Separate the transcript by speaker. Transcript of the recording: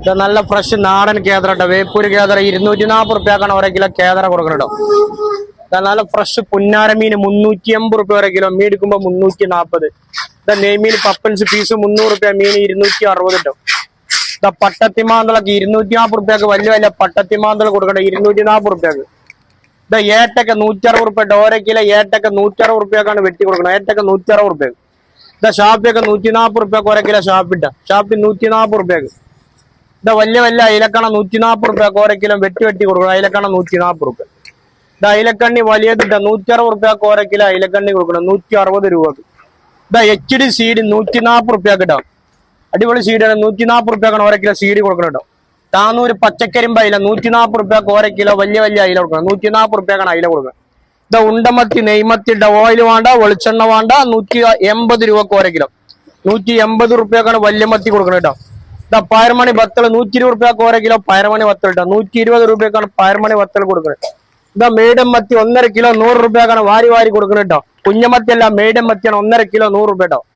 Speaker 1: ഇത് നല്ല ഫ്രഷ് നാടൻ കേദറ കേട്ടോ. വേപ്പൂര് കേദറ 240 റുപ്യക്കാണ് ഓരോ കിലോ കേദറ കൊടുക്കണം കേട്ടോ. നല്ല ഫ്രഷ് പുന്നാര മീൻ 380 റുപ്യ ഓരോ കിലോ. മീൻ എടുക്കുമ്പോ 340. നെയ്മീൻ പപ്പൻസ് പീസ് 300 റുപ്യ, മീൻ 260 കേട്ടോ. പട്ടത്തിമാന്തളൊക്കെ 240 റുപ്യക്ക് വലിയ വലിയ പട്ടത്തിമാന്തൾ കൊടുക്കട്ടെ 240 റുപ്യക്ക്. ഏട്ടൊക്കെ 160 റുപ്യ ഓരോ കിലോ. ഏട്ടൊക്കെ 160 റുപ്യക്കാണ് വെട്ടി കൊടുക്കണം. ഏട്ടൊക്കെ 160 റുപ്യക്ക്. ഷാപ്പിയൊക്കെ 140 റുപ്യക്ക് ഓരോ കിലോ. ഷാപ്പി 140 റുപ്യക്ക്. വലിയ വലിയ അയിലക്കണ 140 റുപ്യക്ക് ഓരോ കിലോ വെട്ടി കൊടുക്കണം. അയിലക്കണ 140 റുപ്യ. അയിലക്കണ്ണി വലിയത് 160 റുപ്യക്ക് ഓരോ കിലോ അയിലക്കണ്ണി കൊടുക്കണം. 160 രൂപക്ക്. HD സീഡ് 140 റുപ്യക്ക് ഇട്ടാ. അടിപൊളി സീഡാണ്. 140 റുപ്യക്കാണ് ഓരോ കിലോ സീഡ് കൊടുക്കണം കേട്ടോ. താന്നൂര് പച്ചക്കരിമ്പ് അയില 140 റുപ്യക്ക് ഓരോ കിലോ വലിയ വലിയ അയില കൊടുക്കണം. 140 റുപ്യക്കാണ് അയില കൊടുക്കണം. ഉണ്ടമത്തി നെയ്മത്തി ഓയിൽ വേണ്ട, വെളിച്ചെണ്ണ വേണ്ട. 180 രൂപക്ക് ഓരോ കിലോ. 180 റുപ്യക്കാണ് വലിയ മത്തി കൊടുക്കണം കേട്ടോ. പയർമണി ബത്തൽ 120 റുപ്യക്ക് ഓരോ കിലോ പയർമണി ബത്തൽ കേട്ടോ. 120 രൂപക്കാണ് പയർമണി ബത്തൽ കൊടുക്കുന്നത്. മീഡിയം മത്തി 1.5 കിലോ 100 റുപ്യക്കാണ് വാരി കൊടുക്കണം കേട്ടോ. കുഞ്ഞമത്തി അല്ല, മീഡിയം മത്തിയാണ് 1.5 കിലോ 100 റുപ്യ കേട്ടോ.